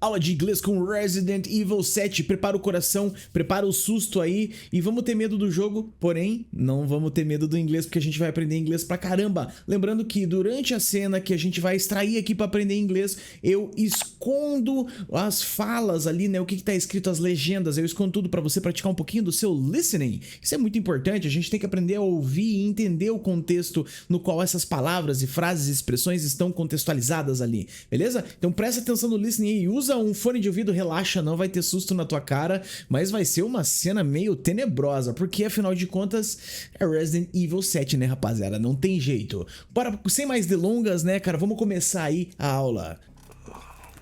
Aula de inglês com Resident Evil 7, prepara o coração, prepara o susto aí e vamos ter medo do jogo, porém não vamos ter medo do inglês porque a gente vai aprender inglês pra caramba. Lembrando que durante a cena que a gente vai extrair aqui pra aprender inglês, eu escondo as falas ali, né, o que tá escrito, as legendas, eu escondo tudo pra você praticar um pouquinho do seu listening. Isso é muito importante, a gente tem que aprender a ouvir e entender o contexto no qual essas palavras e frases e expressões estão contextualizadas ali, beleza? Então presta atenção no listening e usa um fone de ouvido, relaxa, não vai ter susto na tua cara, mas vai ser uma cena meio tenebrosa, porque afinal de contas é Resident Evil 7, né, rapaziada? Não tem jeito. Bora, sem mais delongas, né, cara? Vamos começar aí a aula.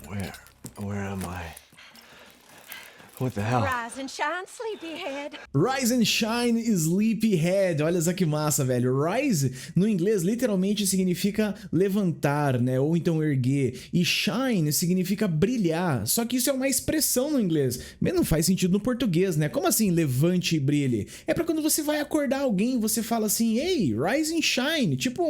Where am I? What the hell? Rise and shine, sleepyhead. Rise and shine, sleepyhead. Olha só que massa, velho. Rise, no inglês, literalmente significa levantar, né? Ou então erguer. E shine significa brilhar. Só que isso é uma expressão no inglês. Mas não faz sentido no português, né? Como assim levante e brilhe? É pra quando você vai acordar alguém, você fala assim, ei, rise and shine. Tipo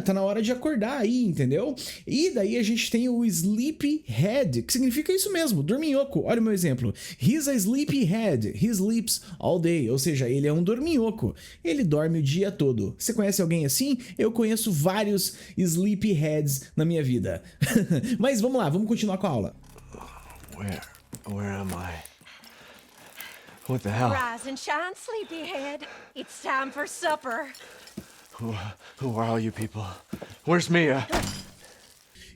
tá na hora de acordar aí, entendeu? E daí a gente tem o sleepyhead, que significa isso mesmo, dorminhoco. Olha o meu exemplo. He's a sleepyhead. He sleeps all day. Ou seja, ele é um dorminhoco. Ele dorme o dia todo. Você conhece alguém assim? Eu conheço vários sleepyheads na minha vida. Mas vamos lá, vamos continuar com a aula. Where am I? What the hell? Rise and shine, sleepyhead. It's time for supper. Who are all you people? Where's Mia?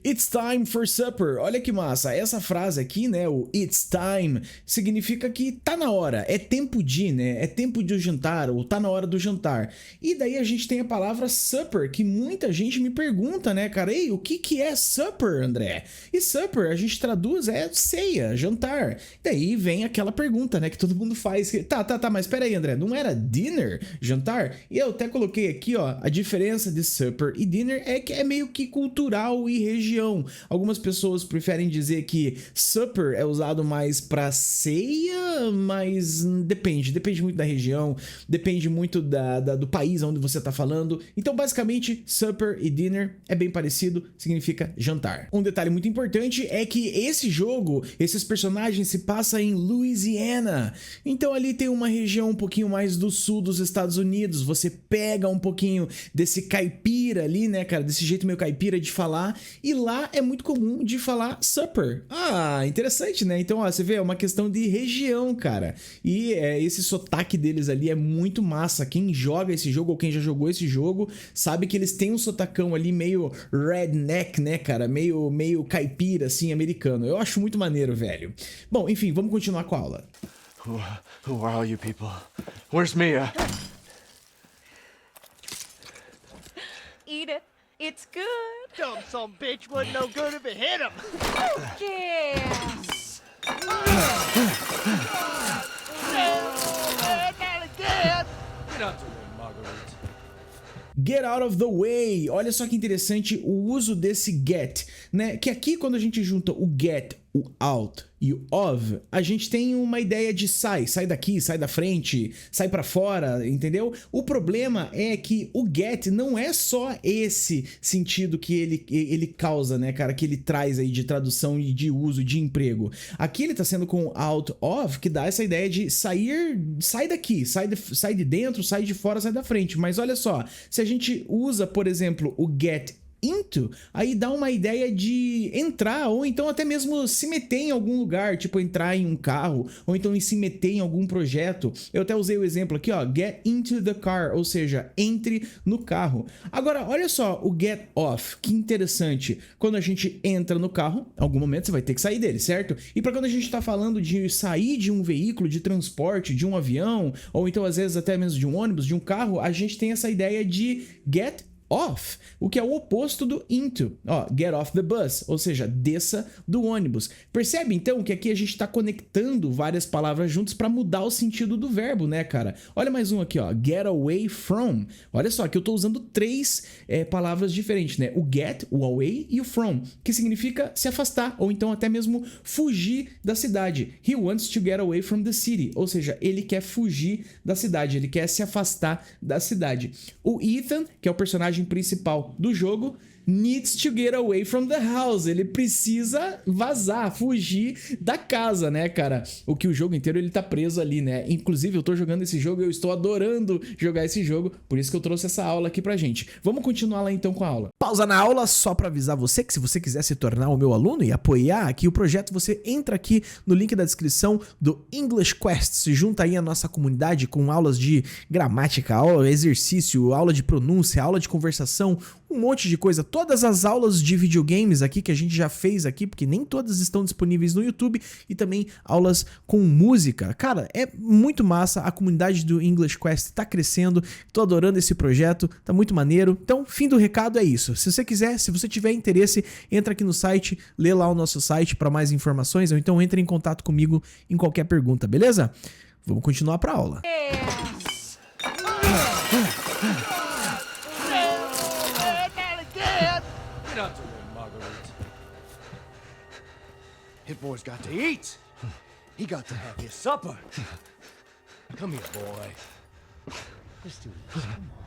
It's time for supper. Olha que massa. Essa frase aqui, né, o it's time, significa que tá na hora, é tempo de, né? É tempo de jantar ou tá na hora do jantar. E daí a gente tem a palavra supper, que muita gente me pergunta, né, cara? Ei, o que é supper, André? E supper a gente traduz ceia, jantar. Daí vem aquela pergunta, né, que todo mundo faz. Tá, mas pera aí, André, não era dinner, jantar? E eu até coloquei aqui, ó, a diferença de supper e dinner é que é meio que cultural e regional. Algumas pessoas preferem dizer que supper é usado mais para ceia, mas depende muito da região, depende muito do país onde você tá falando. Então, basicamente, supper e dinner é bem parecido, significa jantar. Um detalhe muito importante é que esse jogo, esses personagens se passam em Louisiana. Então, ali tem uma região um pouquinho mais do sul dos Estados Unidos. Você pega um pouquinho desse caipira ali, né, cara, desse jeito meio caipira de falar, e lá é muito comum de falar supper. Ah, interessante, né? Então, ó, você vê, é uma questão de região, cara. E esse sotaque deles ali é muito massa. Quem joga esse jogo ou quem já jogou esse jogo sabe que eles têm um sotacão ali meio redneck, né, cara? Meio caipira, assim, americano. Eu acho muito maneiro, velho. Bom, enfim, vamos continuar com a aula. Who are all you people? Where's Mia? Eat it. It's good. Dumb some bitch wasn't no good if it hit him. Yes. Not again. Get out of the way. Olha só que interessante o uso desse get, né? Que aqui quando a gente junta o get, o out e o of, a gente tem uma ideia de sai daqui, sai da frente, sai pra fora, entendeu? O problema é que o get não é só esse sentido que ele causa, né, cara, que ele traz aí de tradução e de uso de emprego. Aqui ele tá sendo com out of, que dá essa ideia de sai daqui, sai de dentro, sai de fora, sai da frente. Mas olha só, se a gente usa, por exemplo, o get into, aí dá uma ideia de entrar ou então até mesmo se meter em algum lugar, tipo entrar em um carro ou então se meter em algum projeto. Eu até usei o exemplo aqui, ó, get into the car, ou seja, entre no carro. Agora, olha só o get off, que interessante. Quando a gente entra no carro, em algum momento você vai ter que sair dele, certo? E para quando a gente tá falando de sair de um veículo de transporte, de um avião, ou então às vezes até mesmo de um ônibus, de um carro, a gente tem essa ideia de get off, o que é o oposto do into. Ó, get off the bus, ou seja, desça do ônibus. Percebe então que aqui a gente está conectando várias palavras juntas para mudar o sentido do verbo, né, cara? Olha mais um aqui, ó, get away from. Olha só, que eu tô usando três palavras diferentes, né? O get, o away e o from, que significa se afastar ou então até mesmo fugir da cidade. He wants to get away from the city, ou seja, ele quer fugir da cidade, ele quer se afastar da cidade. O Ethan, que é o personagem principal do jogo, needs to get away from the house. Ele precisa vazar, fugir da casa, né, cara? O que o jogo inteiro ele tá preso ali, né? Inclusive, eu tô jogando esse jogo e eu estou adorando jogar esse jogo, por isso que eu trouxe essa aula aqui pra gente. Vamos continuar lá então com a aula. Pausa na aula só pra avisar você que se você quiser se tornar o meu aluno e apoiar aqui o projeto, você entra aqui no link da descrição do English Quest, se junta aí à nossa comunidade com aulas de gramática, aula, exercício, aula de pronúncia, aula de conversação, um monte de coisa. Todas as aulas de videogames aqui que a gente já fez aqui, porque nem todas estão disponíveis no YouTube, e também aulas com música. Cara, é muito massa, a comunidade do English Quest tá crescendo, tô adorando esse projeto, tá muito maneiro. Então, fim do recado é isso. Se você quiser, se você tiver interesse, entra aqui no site, lê lá o nosso site para mais informações, ou então entre em contato comigo em qualquer pergunta, beleza? Vamos continuar pra aula. Get out the way, Marguerite. His boy's got to eat. He got to have his supper. Come here, boy. Let's do this. Come on.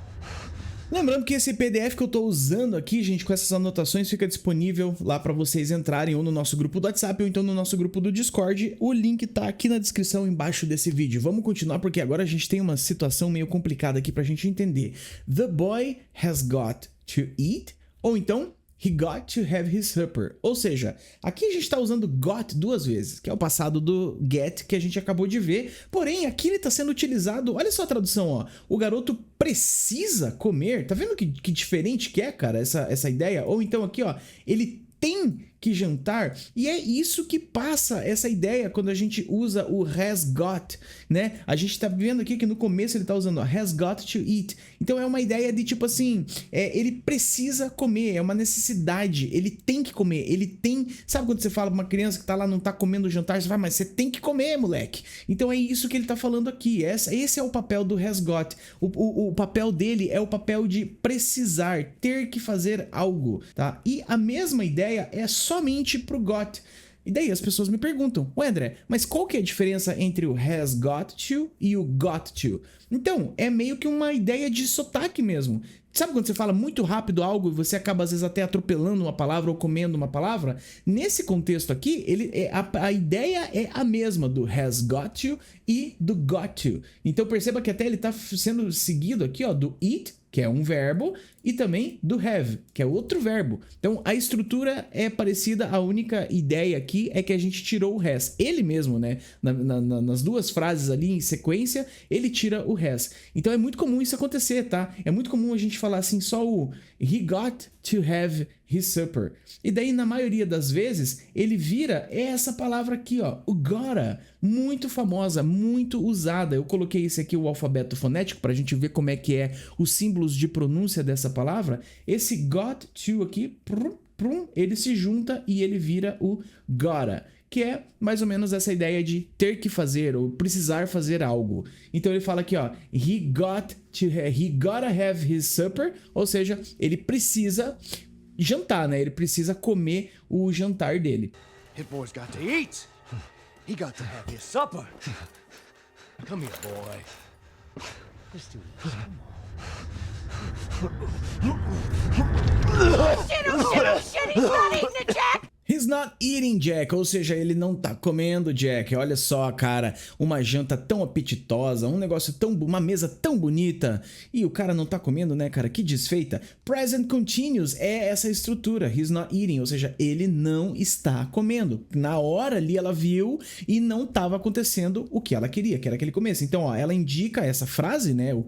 Lembrando que esse PDF que eu tô usando aqui, gente, com essas anotações, fica disponível lá pra vocês entrarem ou no nosso grupo do WhatsApp ou então no nosso grupo do Discord. O link tá aqui na descrição embaixo desse vídeo. Vamos continuar porque agora a gente tem uma situação meio complicada aqui pra gente entender. The boy has got to eat, ou então he got to have his supper. Ou seja, aqui a gente tá usando got duas vezes, que é o passado do get que a gente acabou de ver. Porém, aqui ele tá sendo utilizado, olha só a tradução, ó. O garoto precisa comer. Tá vendo que diferente que é, cara, essa ideia? Ou então aqui, ó, ele tem que jantar, e é isso que passa essa ideia quando a gente usa o has got, né? A gente tá vendo aqui que no começo ele tá usando ó, has got to eat. Então é uma ideia de tipo assim, ele precisa comer, é uma necessidade, ele tem que comer, ele tem... Sabe quando você fala pra uma criança que tá lá, não tá comendo o jantar, você fala, mas você tem que comer, moleque. Então é isso que ele tá falando aqui, esse é o papel do has got. O papel dele é o papel de precisar, ter que fazer algo, tá? E a mesma ideia é somente pro got. E daí as pessoas me perguntam, ué, André, mas qual que é a diferença entre o has got to e o got to? Então, é meio que uma ideia de sotaque mesmo. Sabe quando você fala muito rápido algo e você acaba às vezes até atropelando uma palavra ou comendo uma palavra? Nesse contexto aqui, a ideia é a mesma do has got to e do got to. Então perceba que até ele está sendo seguido aqui, ó, do eat, que é um verbo, e também do have, que é outro verbo. Então a estrutura é parecida, a única ideia aqui é que a gente tirou o has. Ele mesmo, né, nas duas frases ali em sequência, ele tira o has. Então é muito comum isso acontecer, tá? É muito comum a gente falar assim só o he got to have his supper. E daí na maioria das vezes ele vira essa palavra aqui, ó, o gotta, muito famosa, muito usada. Eu coloquei esse aqui o alfabeto fonético pra gente ver como é que é os símbolos de pronúncia dessa palavra. Esse got to aqui, ele se junta e ele vira o gotta, que é mais ou menos essa ideia de ter que fazer ou precisar fazer algo. Então ele fala aqui, ó, he gotta have his supper, ou seja, ele precisa jantar, né? Ele precisa comer o jantar dele. His boy's got to eat. He got to have his supper. Come here, boy. Let's do this. Shit, he's not eating it, Jack! He's not eating, Jack, ou seja, ele não tá comendo, Jack. Olha só, cara, uma janta tão apetitosa, um negócio tão... uma mesa tão bonita, e o cara não tá comendo, né, cara? Que desfeita. Present continuous é essa estrutura, he's not eating, ou seja, ele não está comendo. Na hora ali ela viu e não tava acontecendo o que ela queria, que era que ele comesse. Então, ó, ela indica essa frase, né, o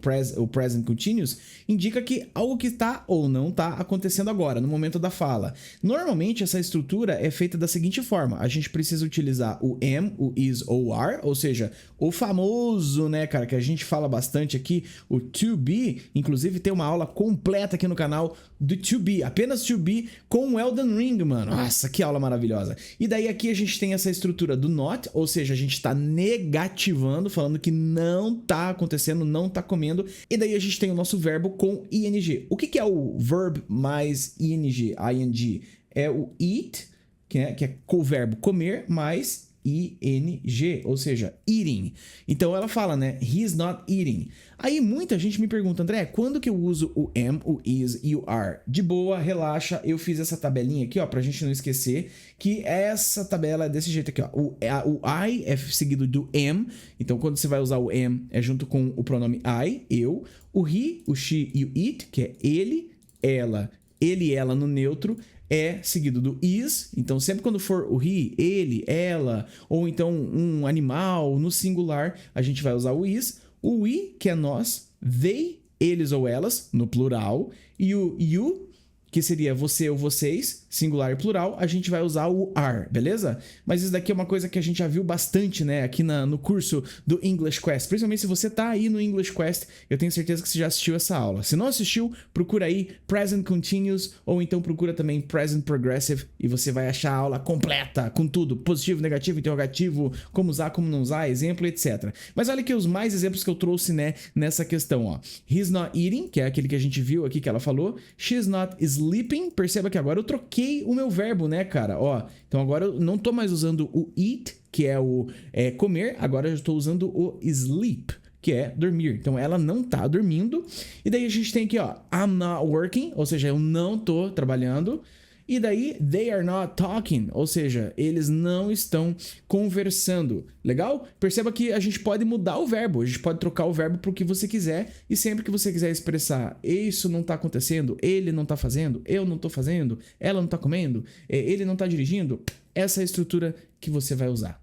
present continuous, indica que algo que tá ou não tá acontecendo agora, no momento da fala. Normalmente essa estrutura é feita da seguinte forma, a gente precisa utilizar o am, o is ou are, ou seja, o famoso, né, cara, que a gente fala bastante aqui, o to be, inclusive tem uma aula completa aqui no canal do to be, apenas to be com o Elden Ring, mano. Nossa, que aula maravilhosa. E daí aqui a gente tem essa estrutura do not, ou seja, a gente tá negativando, falando que não tá acontecendo, não tá comendo, e daí a gente tem o nosso verbo com ing. O que é o verb mais ing? É o eat, que é com o verbo comer, mais I-N-G, ou seja, eating. Então ela fala, né? He's not eating. Aí muita gente me pergunta, André, quando que eu uso o am, o is e o are? De boa, relaxa, eu fiz essa tabelinha aqui, ó, pra gente não esquecer que essa tabela é desse jeito aqui, ó. O I é seguido do am, então quando você vai usar o am é junto com o pronome I, eu. O he, o she e o it, que é ele, ela e ela no neutro, é seguido do is. Então sempre quando for o he, ele, ela, ou então um animal no singular, a gente vai usar o is. O we, que é nós, they, eles ou elas, no plural, e o you, que seria você ou vocês, singular e plural, a gente vai usar o are, beleza? Mas isso daqui é uma coisa que a gente já viu bastante, né, aqui no curso do English Quest. Principalmente se você tá aí no English Quest, eu tenho certeza que você já assistiu essa aula. Se não assistiu, procura aí Present Continuous, ou então procura também Present Progressive, e você vai achar a aula completa, com tudo, positivo, negativo, interrogativo, como usar, como não usar, exemplo, etc. Mas olha aqui os mais exemplos que eu trouxe, né, nessa questão, ó. He's not eating, que é aquele que a gente viu aqui que ela falou. She's not sleeping. Perceba que agora eu troquei o meu verbo, né, cara? Ó, então agora eu não tô mais usando o eat, que é o comer, agora eu estou usando o sleep, que é dormir. Então ela não tá dormindo. E daí a gente tem aqui, ó, I'm not working, ou seja, eu não tô trabalhando. E daí, they are not talking, ou seja, eles não estão conversando. Legal? Perceba que a gente pode mudar o verbo, a gente pode trocar o verbo para o que você quiser, e sempre que você quiser expressar isso não está acontecendo, ele não está fazendo, eu não estou fazendo, ela não está comendo, ele não está dirigindo, essa é a estrutura que você vai usar.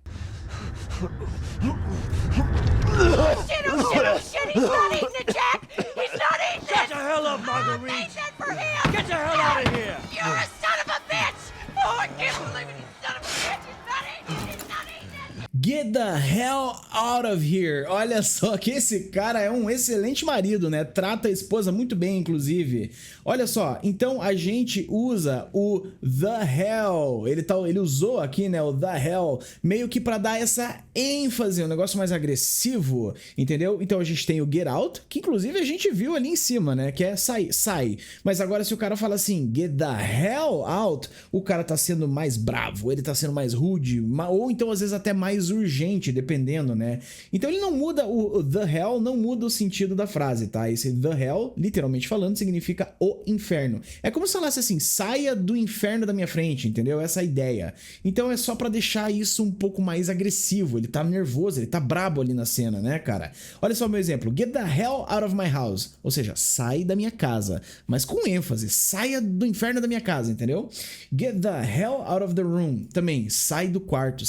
Shit, oh shit, oh shit, he's not eating it, Jack! He's not eating it! Get the hell up, I Marguerite! made that for him! Get the hell out of here! You're a son of a bitch! Oh, I can't believe it, you son of a bitch! He's not eating it! He's not eating it! Get the hell out of here. Olha só que esse cara é um excelente marido, né? Trata a esposa muito bem, inclusive. Olha só, então a gente usa o the hell. Ele usou aqui, né, o the hell, meio que para dar essa ênfase, um negócio mais agressivo, entendeu? Então a gente tem o get out, que inclusive a gente viu ali em cima, né, que é sai. Mas agora se o cara fala assim, get the hell out, o cara tá sendo mais bravo, ele tá sendo mais rude, ou então às vezes até mais urgente, dependendo, né? Então ele não muda o the hell, não muda o sentido da frase, tá? Esse the hell, literalmente falando, significa o inferno. É como se falasse assim, saia do inferno da minha frente, entendeu? Essa é a ideia. Então é só pra deixar isso um pouco mais agressivo, ele tá nervoso, ele tá brabo ali na cena, né, cara? Olha só o meu exemplo, get the hell out of my house, ou seja, sai da minha casa, mas com ênfase, saia do inferno da minha casa, entendeu? Get the hell out of the room, também, saia do quarto.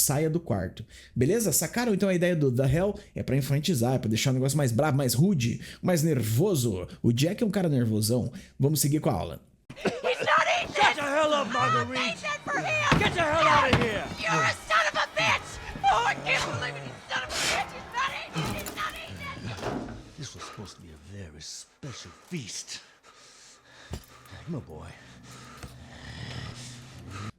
Beleza? Sacaram então a ideia do the hell? É pra enfatizar, é pra deixar o negócio mais bravo, mais rude, mais nervoso. O Jack é um cara nervosão. Vamos seguir com a aula. He's not eating Get it! the hell up, I Marguerite! made that for him! Get the hell out of here! You're a son of a bitch! Oh, I can't believe it, you son of a bitch! He's not eating it! He's not eating it! This was supposed to be a very special feast. Come on, boy.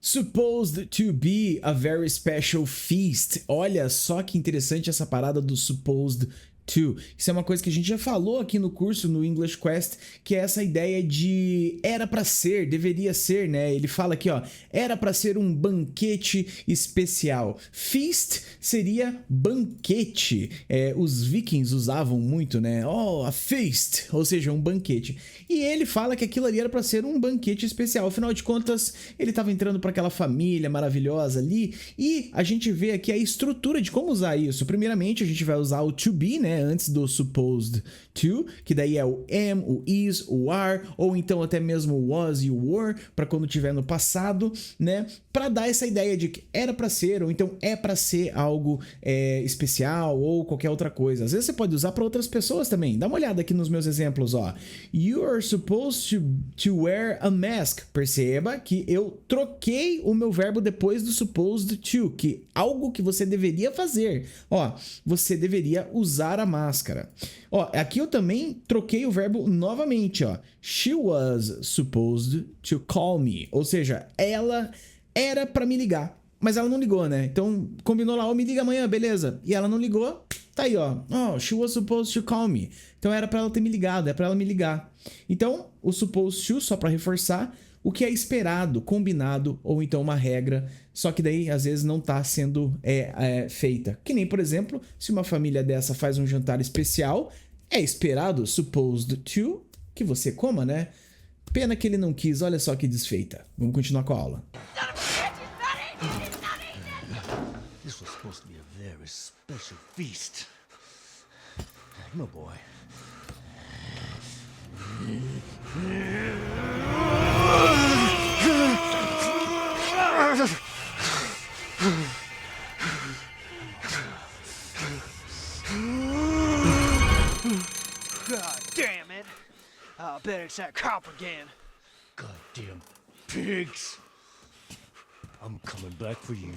Supposed to be a very special feast. Olha só que interessante essa parada do supposed to. Isso é uma coisa que a gente já falou aqui no curso, no English Quest, que é essa ideia de era pra ser, deveria ser, né? Ele fala aqui, ó, era pra ser um banquete especial. Feast seria banquete. Os vikings usavam muito, né? Oh, a feast, ou seja, um banquete. E ele fala que aquilo ali era pra ser um banquete especial. Afinal de contas, ele tava entrando pra aquela família maravilhosa ali, e a gente vê aqui a estrutura de como usar isso. Primeiramente, a gente vai usar o to be, né? Antes do supposed to, que daí é o am, o is, o are, ou então até mesmo o was e o were, para quando tiver no passado, né? Para dar essa ideia de que era para ser, ou então é para ser algo especial, ou qualquer outra coisa. Às vezes você pode usar para outras pessoas também. Dá uma olhada aqui nos meus exemplos, ó. You are supposed to wear a mask. Perceba que eu troquei o meu verbo depois do supposed to, que algo que você deveria fazer. Ó, você deveria usar a máscara. Ó, aqui eu também troquei o verbo novamente, ó. She was supposed to call me. Ou seja, ela era pra me ligar, mas ela não ligou, né? Então, combinou lá, ó, me liga amanhã, beleza. E ela não ligou, tá aí, ó. Oh, she was supposed to call me. Então era pra ela ter me ligado, é pra ela me ligar. Então, o supposed to, só pra reforçar, o que é esperado, combinado ou então uma regra, só que daí às vezes não tá sendo feita. Que nem, por exemplo, se uma família dessa faz um jantar especial, é esperado, supposed to, que você coma, né? Pena que ele não quis, olha só que desfeita. Vamos continuar com a aula. Son of a bitch, he's not eating! He's not eating! This was supposed to be a very special feast. Come on, boy. God damn it. I'll bet it's that cop again. Goddamn pigs! I'm coming back for you.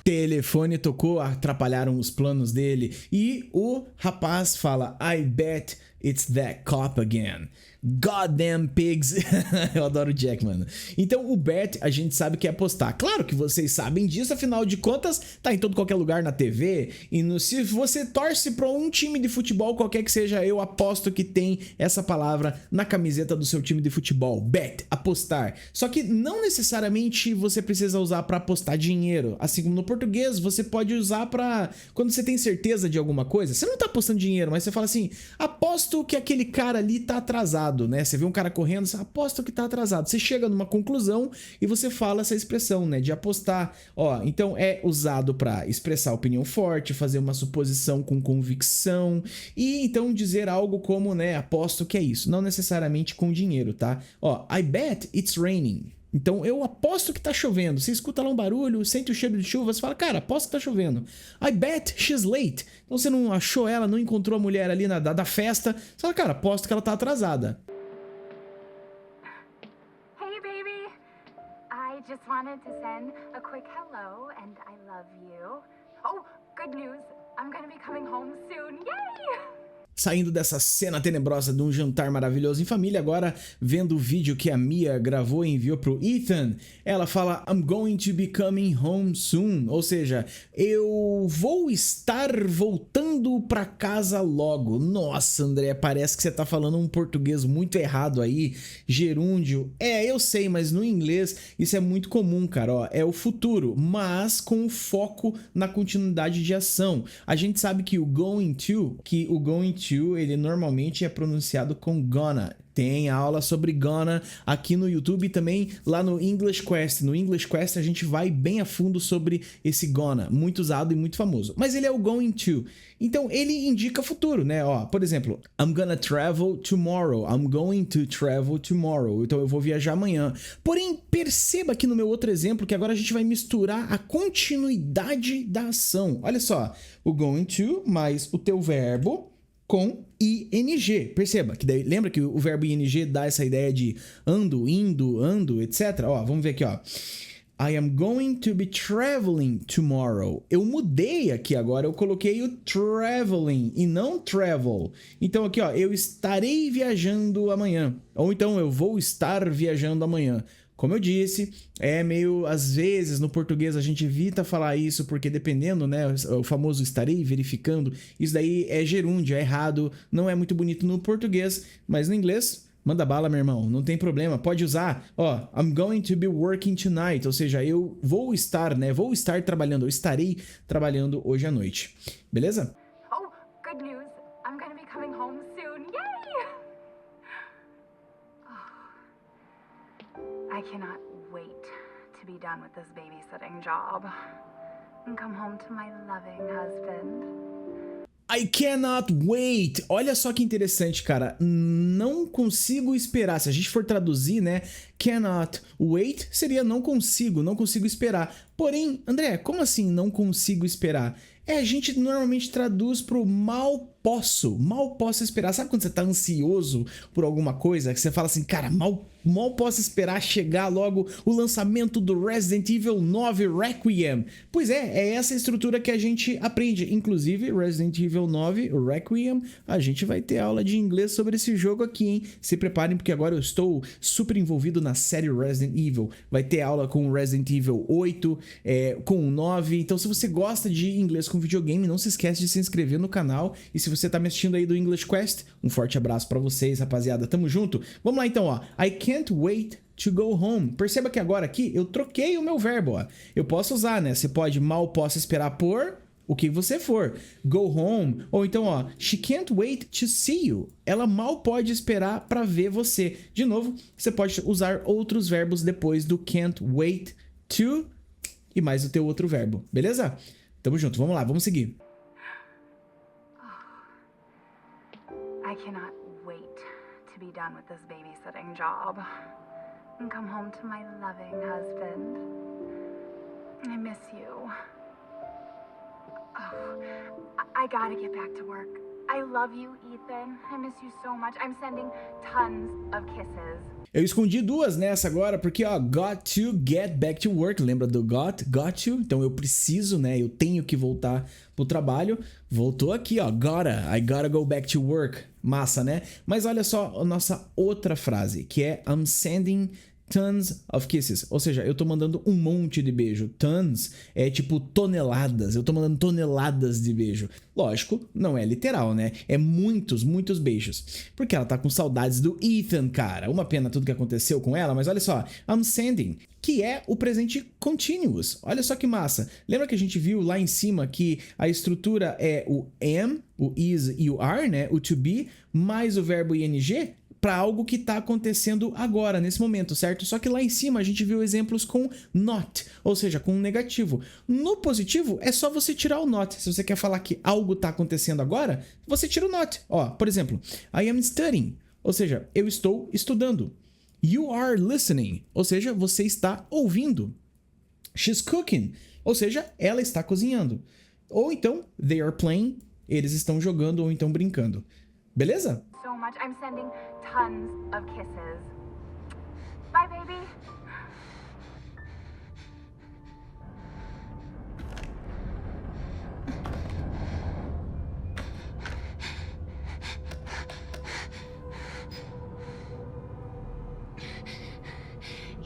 Telefone tocou, atrapalharam os planos dele e o rapaz fala: I bet it's that cop again. Goddamn pigs. Eu adoro o Jack, mano. Então o bet a gente sabe que é apostar. Claro que vocês sabem disso, afinal de contas tá em todo qualquer lugar na TV e se você torce pra um time de futebol, qualquer que seja, eu aposto que tem essa palavra na camiseta do seu time de futebol. Bet, apostar. Só que não necessariamente você precisa usar pra apostar dinheiro. Assim como no português, você pode usar pra quando você tem certeza de alguma coisa. Você não tá apostando dinheiro, mas você fala assim: aposto que aquele cara ali tá atrasado. Né? Você vê um cara correndo, você aposta que tá atrasado. Você chega numa conclusão e você fala essa expressão, né, de apostar. Ó, então é usado para expressar opinião forte, fazer uma suposição com convicção e então dizer algo como, né, aposto que é isso. Não necessariamente com dinheiro, tá? Ó, I bet it's raining. Então eu aposto que tá chovendo. Você escuta lá um barulho, sente o cheiro de chuva, você fala: cara, aposto que tá chovendo. I bet she's late. Então você não achou ela, não encontrou a mulher ali da festa, você fala: cara, aposto que ela tá atrasada. Hey, baby. I just wanted to send a quick hello and I love you. Oh, good news. I'm gonna be coming home soon. Yay! Saindo dessa cena tenebrosa de um jantar maravilhoso em família, agora vendo o vídeo que a Mia gravou e enviou pro Ethan, ela fala: I'm going to be coming home soon, ou seja, eu vou estar voltando pra casa logo. Nossa, André, parece que você tá falando um português muito errado aí, gerúndio. Eu sei, mas no inglês isso é muito comum, cara, ó, é o futuro, mas com foco na continuidade de ação. A gente sabe que o going to, ele normalmente é pronunciado com gonna. Tem aula sobre gonna aqui no YouTube e também lá no English Quest. No English Quest a gente vai bem a fundo sobre esse gonna, muito usado e muito famoso. Mas ele é o going to. Então ele indica futuro, né? Ó, por exemplo, I'm gonna travel tomorrow. I'm going to travel tomorrow. Então eu vou viajar amanhã. Porém, perceba aqui no meu outro exemplo que agora a gente vai misturar a continuidade da ação. Olha só, o going to mais o teu verbo com ing. Perceba que daí, lembra que o verbo ing dá essa ideia de ando, indo, ando, etc. Ó, vamos ver aqui, ó. I am going to be traveling tomorrow. Eu mudei aqui agora, eu coloquei o traveling e não travel. Então aqui, ó, eu estarei viajando amanhã. Ou então eu vou estar viajando amanhã. Como eu disse, é meio, às vezes, no português a gente evita falar isso, porque dependendo, né, o famoso estarei verificando, isso daí é gerúndio, é errado, não é muito bonito no português, mas no inglês, manda bala, meu irmão, não tem problema, pode usar, ó, I'm going to be working tonight, ou seja, eu vou estar, né, vou estar trabalhando, eu estarei trabalhando hoje à noite, beleza? Oh, good news. I'm gonna be coming home soon. Yay! I cannot wait to be done with this babysitting job and come home to my loving husband. I cannot wait. Olha só que interessante, cara. Não consigo esperar. Se a gente for traduzir, né? Cannot wait seria não consigo esperar. Porém, André, como assim não consigo esperar? A gente normalmente traduz pro mal posso esperar. Sabe quando você tá ansioso por alguma coisa? Que você fala assim, cara, mal posso esperar chegar logo o lançamento do Resident Evil 9 Requiem. Pois é essa estrutura que a gente aprende. Inclusive, Resident Evil 9 Requiem, a gente vai ter aula de inglês sobre esse jogo aqui, hein? Se preparem, porque agora eu estou super envolvido na série Resident Evil. Vai ter aula com Resident Evil 8, com o 9. Então, se você gosta de inglês com videogame, não se esquece de se inscrever no canal. E se você tá me assistindo aí do English Quest, um forte abraço pra vocês, rapaziada. Tamo junto. Vamos lá então, ó. I can't wait to go home. Perceba que agora aqui eu troquei o meu verbo, ó. Eu posso usar, né? Você pode mal posso esperar por o que você for. Go home. Ou então, ó, she can't wait to see you. Ela mal pode esperar pra ver você. De novo, você pode usar outros verbos depois do can't wait to e mais o teu outro verbo. Beleza? Tamo junto. Vamos lá, vamos seguir. I cannot wait to be done with this babysitting job and come home to my loving husband. I miss you. Oh, I gotta get back to work. I love you, Ethan. I miss you so much. I'm sending tons of kisses. Eu escondi duas nessa agora, porque, ó, got to get back to work. Lembra do got to? Então eu preciso, né? Eu tenho que voltar pro trabalho. Voltou aqui, ó, I gotta go back to work. Massa, né? Mas olha só a nossa outra frase, que é I'm sending tons of kisses. Ou seja, eu tô mandando um monte de beijo. Tons é tipo toneladas. Eu tô mandando toneladas de beijo. Lógico, não é literal, né? É muitos, muitos beijos. Porque ela tá com saudades do Ethan, cara. Uma pena tudo que aconteceu com ela, mas olha só. I'm sending, que é o presente continuous. Olha só que massa. Lembra que a gente viu lá em cima que a estrutura é o am, o is e o are, né? O to be, mais o verbo ing, para algo que está acontecendo agora, nesse momento, certo? Só que lá em cima a gente viu exemplos com not, ou seja, com um negativo. No positivo, é só você tirar o not. Se você quer falar que algo está acontecendo agora, você tira o not. Ó, por exemplo, I am studying, ou seja, eu estou estudando. You are listening, ou seja, você está ouvindo. She's cooking, ou seja, ela está cozinhando. Ou então, they are playing, eles estão jogando ou então brincando. Beleza? So much. I'm sending tons of kisses. Bye, baby.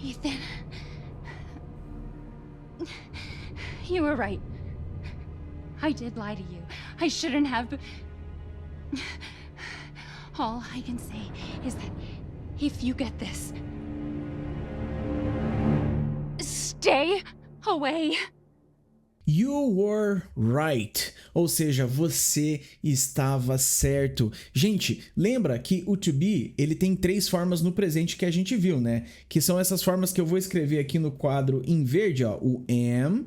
Ethan. You were right. I did lie to you. I shouldn't have. All I can say is that if you get this, stay away. You were right, ou seja, você estava certo. Gente, lembra que o to be, ele tem 3 formas no presente que a gente viu, né? Que são essas formas que eu vou escrever aqui no quadro em verde, ó. O am,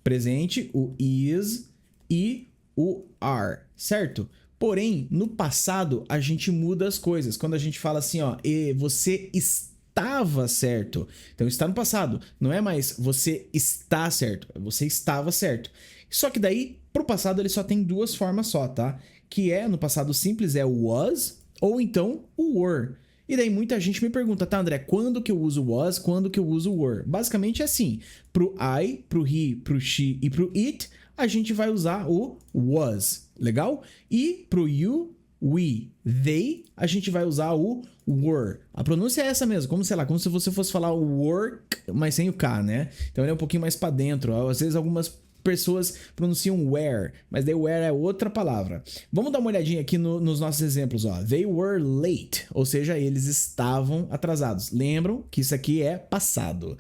presente, o is e o are, certo? Porém, no passado, a gente muda as coisas. Quando a gente fala assim, ó, e você estava certo. Então, está no passado. Não é mais você está certo. Você estava certo. Só que daí, pro passado, ele só tem 2 formas só, tá? Que é, no passado simples, é o was ou então o were. E daí muita gente me pergunta, tá, André, quando que eu uso was, quando que eu uso were? Basicamente é assim, pro I, pro he, pro she e pro it, a gente vai usar o was, legal? E pro you, we, they, a gente vai usar o were. A pronúncia é essa mesmo, como, sei lá, como se você fosse falar o work, mas sem o K, né? Então ele é um pouquinho mais pra dentro. Às vezes algumas pessoas pronunciam were, mas daí were é outra palavra. Vamos dar uma olhadinha aqui nos nossos exemplos, ó. They were late, ou seja, eles estavam atrasados. Lembram que isso aqui é passado.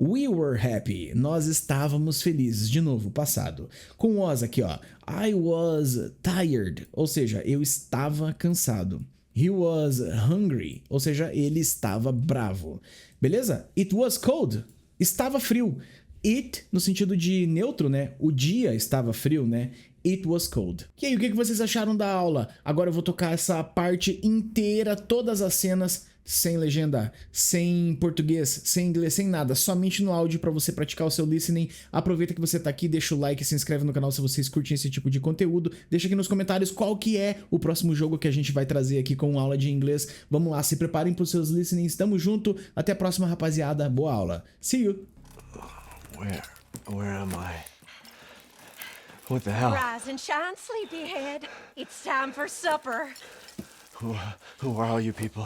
We were happy, nós estávamos felizes. De novo, passado. Com was aqui, ó. I was tired, ou seja, eu estava cansado. He was hungry, ou seja, ele estava bravo. Beleza? It was cold, estava frio. It, no sentido de neutro, né? O dia estava frio, né? It was cold. E aí, o que vocês acharam da aula? Agora eu vou tocar essa parte inteira, todas as cenas, sem legenda, sem português, sem inglês, sem nada, somente no áudio para você praticar o seu listening. Aproveita que você tá aqui, deixa o like, se inscreve no canal se vocês curtem esse tipo de conteúdo. Deixa aqui nos comentários qual que é o próximo jogo que a gente vai trazer aqui com aula de inglês. Vamos lá, se preparem para os seus listenings. Tamo junto, até a próxima, rapaziada. Boa aula. See you! Where am I? What the hell? Rise and shine, sleepyhead. It's time for supper. Who are all you people?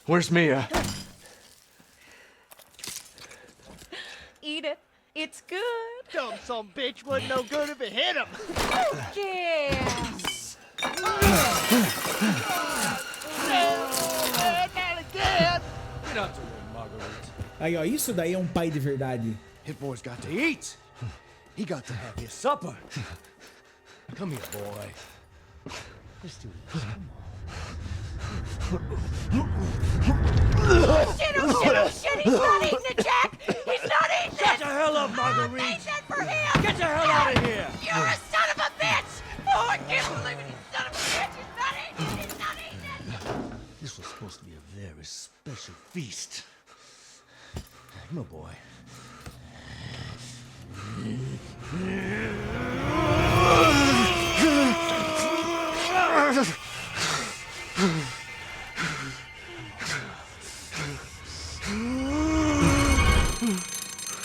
Where's Mia? Eat it. It's good. Dumb some bitch wasn't no good if it hit him. Yes. Not again. Get out the way, Marguerite. Aí, ó, isso daí é um pai de verdade. Hit boy's got to eat. He got to have his supper. Come here, boy. Let's do this. Shit, oh shit, oh shit, he's not eating it, Jack! He's not eating it! Get the hell up, I Marguerite. made that for him! Get the hell out of here. You're a son of a bitch! Oh, I can't believe it, you son of a bitch! He's not eating it! He's not eating it! This was supposed to be a very special feast. Come on, boy.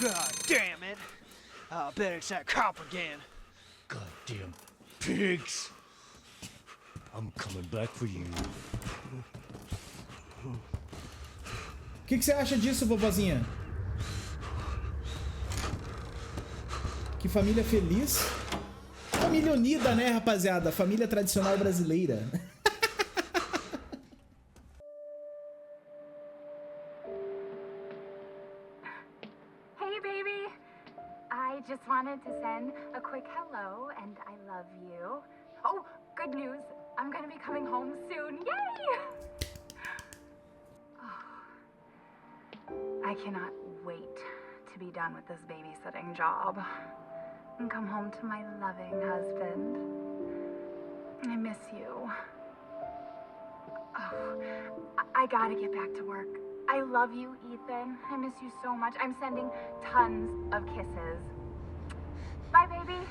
God damn it. I bet it's that cop again. Goddamn pigs. I'm coming back for you. O que você acha disso, vovozinha? Que família feliz. Família unida, né, rapaziada? Família tradicional brasileira. Hey, baby. I just wanted to send a quick hello and I love you. Oh, good news. I'm gonna be coming home soon. Yay! I cannot wait to be done with this babysitting job and come home to my loving husband. I miss you. Oh, I gotta get back to work. I love you, Ethan. I miss you so much. I'm sending tons of kisses. Bye, baby.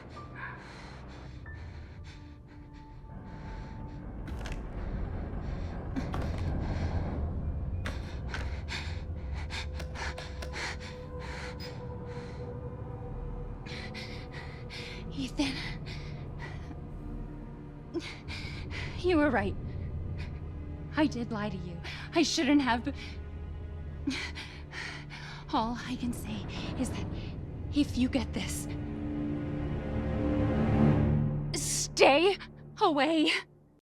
Ethan. You were right. I did lie to you. I shouldn't have. All I can say is that if you get this, stay away.